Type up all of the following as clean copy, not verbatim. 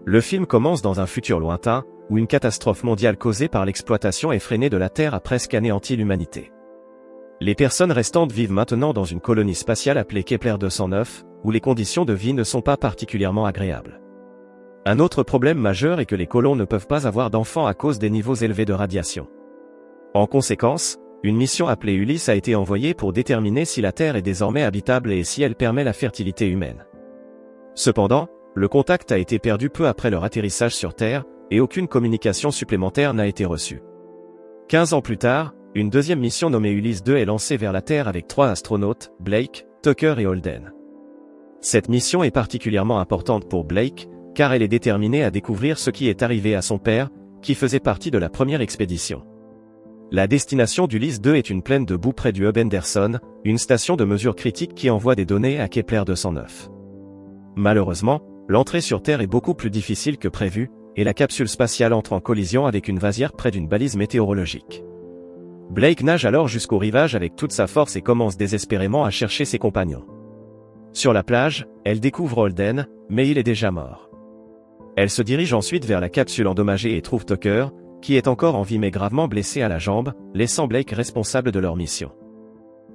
Le film commence dans un futur lointain, où une catastrophe mondiale causée par l'exploitation effrénée de la Terre a presque anéanti l'humanité. Les personnes restantes vivent maintenant dans une colonie spatiale appelée Kepler 209, où les conditions de vie ne sont pas particulièrement agréables. Un autre problème majeur est que les colons ne peuvent pas avoir d'enfants à cause des niveaux élevés de radiation. En conséquence, une mission appelée Ulysse a été envoyée pour déterminer si la Terre est désormais habitable et si elle permet la fertilité humaine. Cependant, le contact a été perdu peu après leur atterrissage sur Terre, et aucune communication supplémentaire n'a été reçue. 15 ans plus tard, une deuxième mission nommée Ulysse 2 est lancée vers la Terre avec 3 astronautes, Blake, Tucker et Holden. Cette mission est particulièrement importante pour Blake, car elle est déterminée à découvrir ce qui est arrivé à son père, qui faisait partie de la première expédition. La destination d'Ulysse 2 est une plaine de boue près du hub Henderson, une station de mesure critique qui envoie des données à Kepler 209. Malheureusement, l'entrée sur Terre est beaucoup plus difficile que prévu, et la capsule spatiale entre en collision avec une vasière près d'une balise météorologique. Blake nage alors jusqu'au rivage avec toute sa force et commence désespérément à chercher ses compagnons. Sur la plage, elle découvre Holden, mais il est déjà mort. Elle se dirige ensuite vers la capsule endommagée et trouve Tucker, qui est encore en vie mais gravement blessé à la jambe, laissant Blake responsable de leur mission.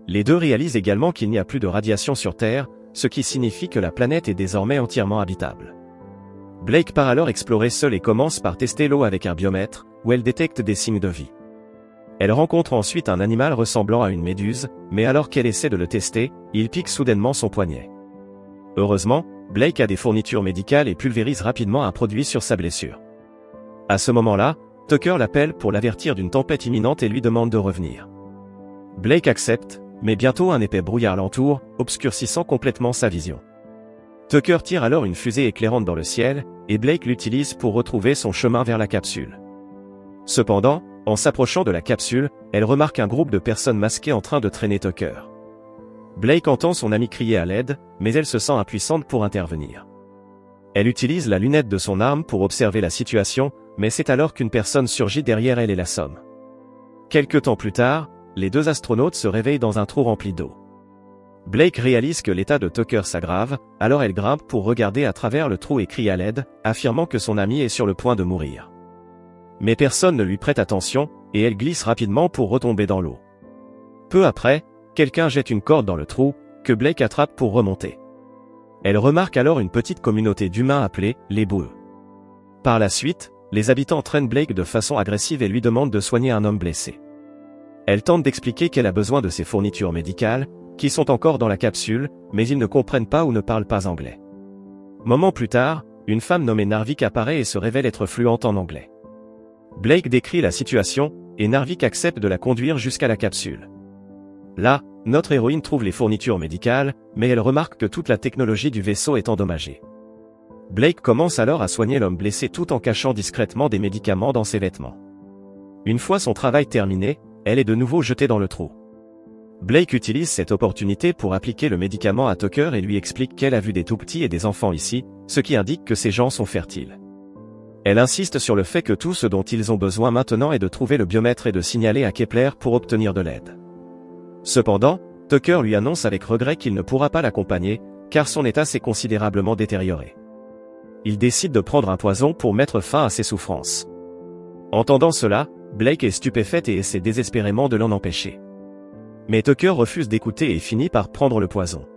Les deux réalisent également qu'il n'y a plus de radiation sur Terre, ce qui signifie que la planète est désormais entièrement habitable. Blake part alors explorer seule et commence par tester l'eau avec un biomètre, où elle détecte des signes de vie. Elle rencontre ensuite un animal ressemblant à une méduse, mais alors qu'elle essaie de le tester, il pique soudainement son poignet. Heureusement, Blake a des fournitures médicales et pulvérise rapidement un produit sur sa blessure. À ce moment-là, Tucker l'appelle pour l'avertir d'une tempête imminente et lui demande de revenir. Blake accepte, mais bientôt un épais brouillard l'entoure, obscurcissant complètement sa vision. Tucker tire alors une fusée éclairante dans le ciel, et Blake l'utilise pour retrouver son chemin vers la capsule. Cependant, en s'approchant de la capsule, elle remarque un groupe de personnes masquées en train de traîner Tucker. Blake entend son ami crier à l'aide, mais elle se sent impuissante pour intervenir. Elle utilise la lunette de son arme pour observer la situation, mais c'est alors qu'une personne surgit derrière elle et l'assomme. Quelque temps plus tard, les deux astronautes se réveillent dans un trou rempli d'eau. Blake réalise que l'état de Tucker s'aggrave, alors elle grimpe pour regarder à travers le trou et crie à l'aide, affirmant que son ami est sur le point de mourir. Mais personne ne lui prête attention, et elle glisse rapidement pour retomber dans l'eau. Peu après, quelqu'un jette une corde dans le trou, que Blake attrape pour remonter. Elle remarque alors une petite communauté d'humains appelée les Boueux. Par la suite, les habitants traînent Blake de façon agressive et lui demandent de soigner un homme blessé. Elle tente d'expliquer qu'elle a besoin de ses fournitures médicales, qui sont encore dans la capsule, mais ils ne comprennent pas ou ne parlent pas anglais. Moment plus tard, une femme nommée Narvik apparaît et se révèle être fluente en anglais. Blake décrit la situation, et Narvik accepte de la conduire jusqu'à la capsule. Là, notre héroïne trouve les fournitures médicales, mais elle remarque que toute la technologie du vaisseau est endommagée. Blake commence alors à soigner l'homme blessé tout en cachant discrètement des médicaments dans ses vêtements. Une fois son travail terminé, elle est de nouveau jetée dans le trou. Blake utilise cette opportunité pour appliquer le médicament à Tucker et lui explique qu'elle a vu des tout-petits et des enfants ici, ce qui indique que ces gens sont fertiles. Elle insiste sur le fait que tout ce dont ils ont besoin maintenant est de trouver le biomètre et de signaler à Kepler pour obtenir de l'aide. Cependant, Tucker lui annonce avec regret qu'il ne pourra pas l'accompagner, car son état s'est considérablement détérioré. Il décide de prendre un poison pour mettre fin à ses souffrances. Entendant cela, Blake est stupéfaite et essaie désespérément de l'en empêcher. Mais Tucker refuse d'écouter et finit par prendre le poison.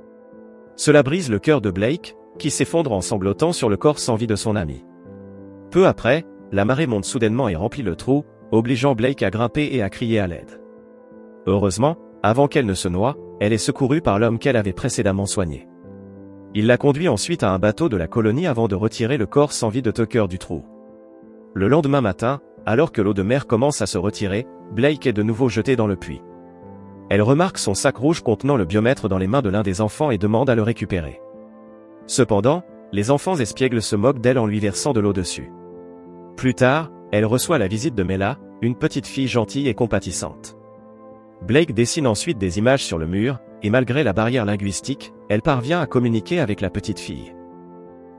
Cela brise le cœur de Blake, qui s'effondre en sanglotant sur le corps sans vie de son ami. Peu après, la marée monte soudainement et remplit le trou, obligeant Blake à grimper et à crier à l'aide. Heureusement, avant qu'elle ne se noie, elle est secourue par l'homme qu'elle avait précédemment soigné. Il la conduit ensuite à un bateau de la colonie avant de retirer le corps sans vie de Tucker du trou. Le lendemain matin, alors que l'eau de mer commence à se retirer, Blake est de nouveau jeté dans le puits. Elle remarque son sac rouge contenant le biomètre dans les mains de l'un des enfants et demande à le récupérer. Cependant, les enfants espiègles se moquent d'elle en lui versant de l'eau dessus. Plus tard, elle reçoit la visite de Mela, une petite fille gentille et compatissante. Blake dessine ensuite des images sur le mur, et malgré la barrière linguistique, elle parvient à communiquer avec la petite fille.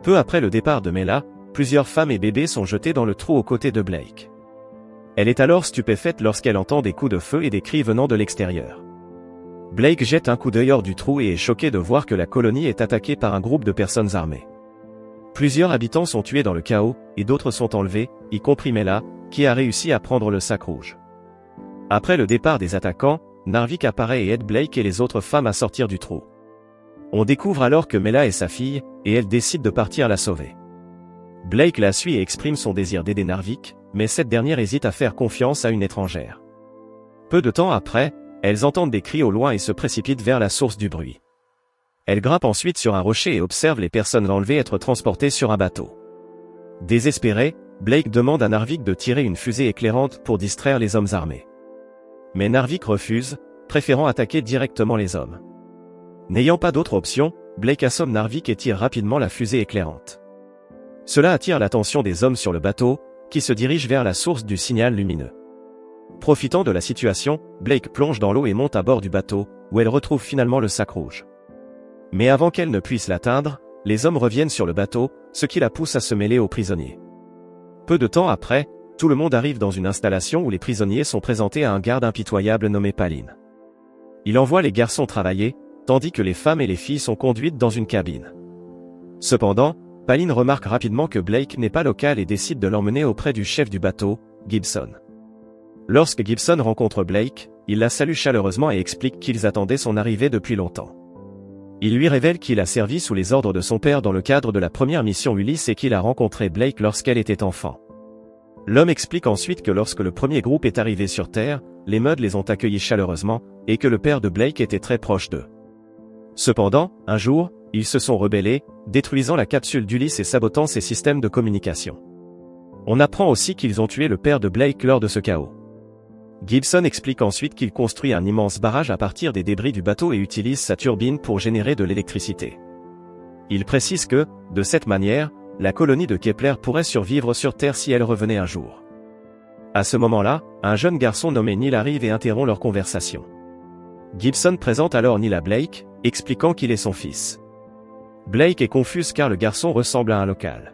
Peu après le départ de Mela, plusieurs femmes et bébés sont jetés dans le trou aux côtés de Blake. Elle est alors stupéfaite lorsqu'elle entend des coups de feu et des cris venant de l'extérieur. Blake jette un coup d'œil hors du trou et est choqué de voir que la colonie est attaquée par un groupe de personnes armées. Plusieurs habitants sont tués dans le chaos, et d'autres sont enlevés, y compris Mela, qui a réussi à prendre le sac rouge. Après le départ des attaquants, Narvik apparaît et aide Blake et les autres femmes à sortir du trou. On découvre alors que Mela est sa fille, et elle décide de partir la sauver. Blake la suit et exprime son désir d'aider Narvik, mais cette dernière hésite à faire confiance à une étrangère. Peu de temps après, elles entendent des cris au loin et se précipitent vers la source du bruit. Elles grimpent ensuite sur un rocher et observent les personnes enlevées être transportées sur un bateau. Désespéré, Blake demande à Narvik de tirer une fusée éclairante pour distraire les hommes armés. Mais Narvik refuse, préférant attaquer directement les hommes. N'ayant pas d'autre option, Blake assomme Narvik et tire rapidement la fusée éclairante. Cela attire l'attention des hommes sur le bateau, qui se dirigent vers la source du signal lumineux. Profitant de la situation, Blake plonge dans l'eau et monte à bord du bateau, où elle retrouve finalement le sac rouge. Mais avant qu'elle ne puisse l'atteindre, les hommes reviennent sur le bateau, ce qui la pousse à se mêler aux prisonniers. Peu de temps après, tout le monde arrive dans une installation où les prisonniers sont présentés à un garde impitoyable nommé Palin. Il envoie les garçons travailler, tandis que les femmes et les filles sont conduites dans une cabine. Cependant, Palin remarque rapidement que Blake n'est pas local et décide de l'emmener auprès du chef du bateau, Gibson. Lorsque Gibson rencontre Blake, il la salue chaleureusement et explique qu'ils attendaient son arrivée depuis longtemps. Il lui révèle qu'il a servi sous les ordres de son père dans le cadre de la première mission Ulysse et qu'il a rencontré Blake lorsqu'elle était enfant. L'homme explique ensuite que lorsque le premier groupe est arrivé sur Terre, les Mudd les ont accueillis chaleureusement, et que le père de Blake était très proche d'eux. Cependant, un jour, ils se sont rebellés, détruisant la capsule d'Ulysse et sabotant ses systèmes de communication. On apprend aussi qu'ils ont tué le père de Blake lors de ce chaos. Gibson explique ensuite qu'il construit un immense barrage à partir des débris du bateau et utilise sa turbine pour générer de l'électricité. Il précise que, de cette manière, la colonie de Kepler pourrait survivre sur Terre si elle revenait un jour. À ce moment-là, un jeune garçon nommé Neil arrive et interrompt leur conversation. Gibson présente alors Neil à Blake, expliquant qu'il est son fils. Blake est confuse car le garçon ressemble à un local.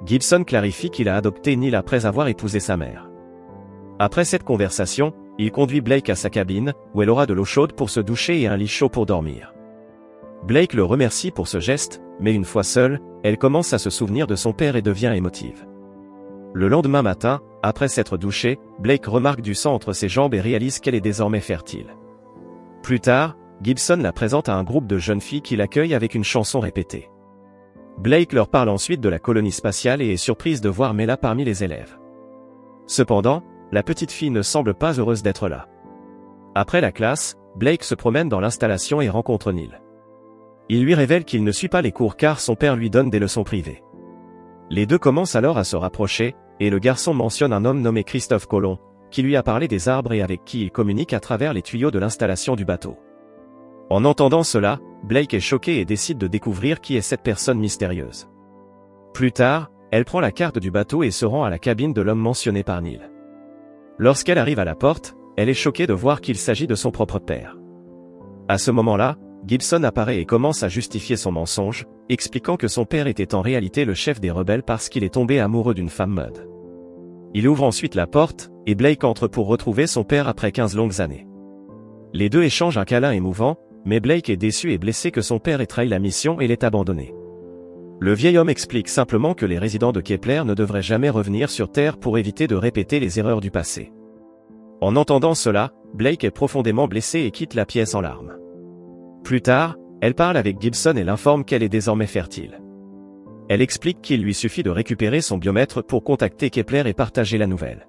Gibson clarifie qu'il a adopté Neil après avoir épousé sa mère. Après cette conversation, il conduit Blake à sa cabine, où elle aura de l'eau chaude pour se doucher et un lit chaud pour dormir. Blake le remercie pour ce geste, mais une fois seule, elle commence à se souvenir de son père et devient émotive. Le lendemain matin, après s'être douché, Blake remarque du sang entre ses jambes et réalise qu'elle est désormais fertile. Plus tard, Gibson la présente à un groupe de jeunes filles qui l'accueillent avec une chanson répétée. Blake leur parle ensuite de la colonie spatiale et est surprise de voir Mela parmi les élèves. Cependant, la petite fille ne semble pas heureuse d'être là. Après la classe, Blake se promène dans l'installation et rencontre Neil. Il lui révèle qu'il ne suit pas les cours car son père lui donne des leçons privées. Les deux commencent alors à se rapprocher, et le garçon mentionne un homme nommé Christophe Colomb, qui lui a parlé des arbres et avec qui il communique à travers les tuyaux de l'installation du bateau. En entendant cela, Blake est choqué et décide de découvrir qui est cette personne mystérieuse. Plus tard, elle prend la carte du bateau et se rend à la cabine de l'homme mentionné par Neil. Lorsqu'elle arrive à la porte, elle est choquée de voir qu'il s'agit de son propre père. À ce moment-là, Gibson apparaît et commence à justifier son mensonge, expliquant que son père était en réalité le chef des rebelles parce qu'il est tombé amoureux d'une femme Mudd. Il ouvre ensuite la porte, et Blake entre pour retrouver son père après 15 longues années. Les deux échangent un câlin émouvant, mais Blake est déçu et blessé que son père ait trahi la mission et l'ait abandonné. Le vieil homme explique simplement que les résidents de Kepler ne devraient jamais revenir sur Terre pour éviter de répéter les erreurs du passé. En entendant cela, Blake est profondément blessé et quitte la pièce en larmes. Plus tard, elle parle avec Gibson et l'informe qu'elle est désormais fertile. Elle explique qu'il lui suffit de récupérer son biomètre pour contacter Kepler et partager la nouvelle.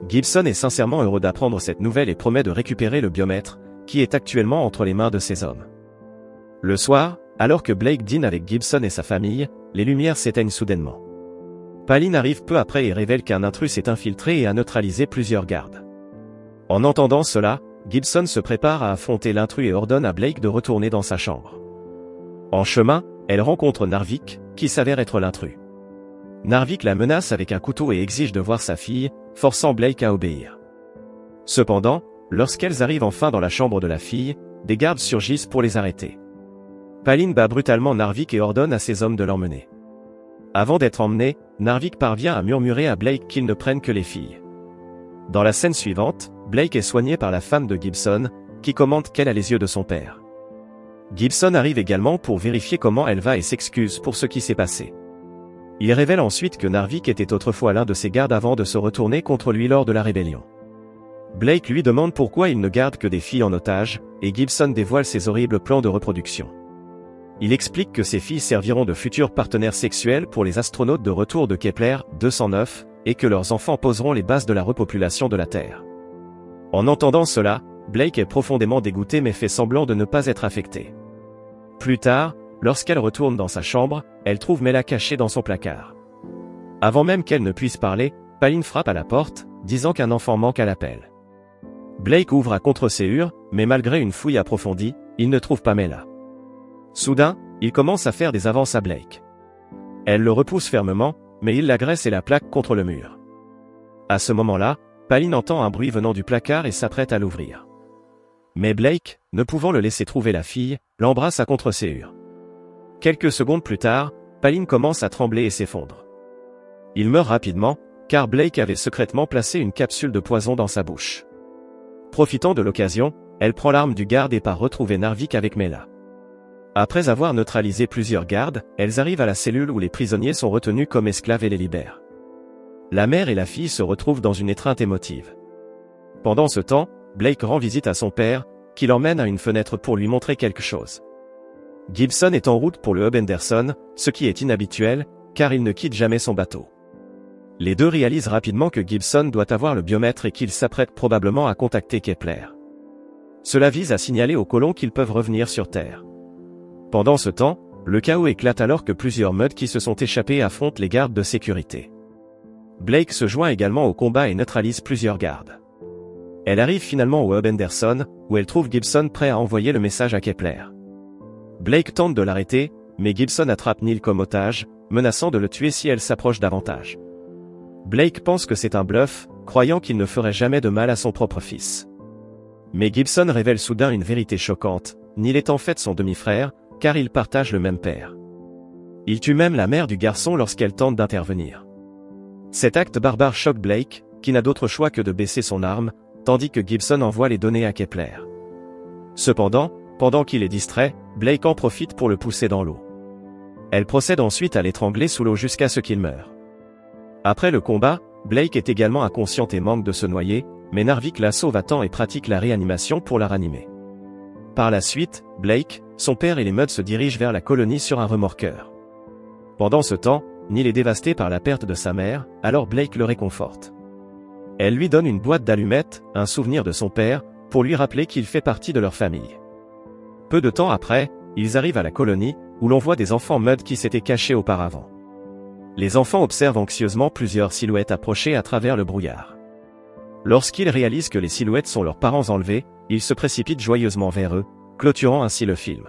Gibson est sincèrement heureux d'apprendre cette nouvelle et promet de récupérer le biomètre, qui est actuellement entre les mains de ces hommes. Le soir, alors que Blake dîne avec Gibson et sa famille, les lumières s'éteignent soudainement. Palin arrive peu après et révèle qu'un intrus s'est infiltré et a neutralisé plusieurs gardes. En entendant cela, Gibson se prépare à affronter l'intrus et ordonne à Blake de retourner dans sa chambre. En chemin, elle rencontre Narvik, qui s'avère être l'intrus. Narvik la menace avec un couteau et exige de voir sa fille, forçant Blake à obéir. Cependant, lorsqu'elles arrivent enfin dans la chambre de la fille, des gardes surgissent pour les arrêter. Palin bat brutalement Narvik et ordonne à ses hommes de l'emmener. Avant d'être emmené, Narvik parvient à murmurer à Blake qu'il ne prenne que les filles. Dans la scène suivante, Blake est soigné par la femme de Gibson, qui commente qu'elle a les yeux de son père. Gibson arrive également pour vérifier comment elle va et s'excuse pour ce qui s'est passé. Il révèle ensuite que Narvik était autrefois l'un de ses gardes avant de se retourner contre lui lors de la rébellion. Blake lui demande pourquoi il ne garde que des filles en otage, et Gibson dévoile ses horribles plans de reproduction. Il explique que ces filles serviront de futurs partenaires sexuels pour les astronautes de retour de Kepler 209, et que leurs enfants poseront les bases de la repopulation de la Terre. En entendant cela, Blake est profondément dégoûté mais fait semblant de ne pas être affecté. Plus tard, lorsqu'elle retourne dans sa chambre, elle trouve Mela cachée dans son placard. Avant même qu'elle ne puisse parler, Palin frappe à la porte, disant qu'un enfant manque à l'appel. Blake ouvre à contre-serrure, mais malgré une fouille approfondie, il ne trouve pas Mela. Soudain, il commence à faire des avances à Blake. Elle le repousse fermement, mais il l'agresse et la plaque contre le mur. À ce moment-là, Palin entend un bruit venant du placard et s'apprête à l'ouvrir. Mais Blake, ne pouvant le laisser trouver la fille, l'embrasse à contre-serrure. Quelques secondes plus tard, Palin commence à trembler et s'effondre. Il meurt rapidement, car Blake avait secrètement placé une capsule de poison dans sa bouche. Profitant de l'occasion, elle prend l'arme du garde et part retrouver Narvik avec Mela. Après avoir neutralisé plusieurs gardes, elles arrivent à la cellule où les prisonniers sont retenus comme esclaves et les libèrent. La mère et la fille se retrouvent dans une étreinte émotive. Pendant ce temps, Blake rend visite à son père, qui l'emmène à une fenêtre pour lui montrer quelque chose. Gibson est en route pour le hub Henderson, ce qui est inhabituel, car il ne quitte jamais son bateau. Les deux réalisent rapidement que Gibson doit avoir le biomètre et qu'il s'apprête probablement à contacter Kepler. Cela vise à signaler aux colons qu'ils peuvent revenir sur Terre. Pendant ce temps, le chaos éclate alors que plusieurs Muds qui se sont échappés affrontent les gardes de sécurité. Blake se joint également au combat et neutralise plusieurs gardes. Elle arrive finalement au hub Henderson, où elle trouve Gibson prêt à envoyer le message à Kepler. Blake tente de l'arrêter, mais Gibson attrape Neil comme otage, menaçant de le tuer si elle s'approche davantage. Blake pense que c'est un bluff, croyant qu'il ne ferait jamais de mal à son propre fils. Mais Gibson révèle soudain une vérité choquante, Neil est en fait son demi-frère, car ils partagent le même père. Il tue même la mère du garçon lorsqu'elle tente d'intervenir. Cet acte barbare choque Blake, qui n'a d'autre choix que de baisser son arme, tandis que Gibson envoie les données à Kepler. Cependant, pendant qu'il est distrait, Blake en profite pour le pousser dans l'eau. Elle procède ensuite à l'étrangler sous l'eau jusqu'à ce qu'il meure. Après le combat, Blake est également inconsciente et manque de se noyer, mais Narvik la sauve à temps et pratique la réanimation pour la ranimer. Par la suite, Blake, son père et les Muds se dirigent vers la colonie sur un remorqueur. Pendant ce temps, Neil est dévasté par la perte de sa mère, alors Blake le réconforte. Elle lui donne une boîte d'allumettes, un souvenir de son père, pour lui rappeler qu'il fait partie de leur famille. Peu de temps après, ils arrivent à la colonie, où l'on voit des enfants Muds qui s'étaient cachés auparavant. Les enfants observent anxieusement plusieurs silhouettes approcher à travers le brouillard. Lorsqu'ils réalisent que les silhouettes sont leurs parents enlevés, ils se précipitent joyeusement vers eux, clôturant ainsi le film.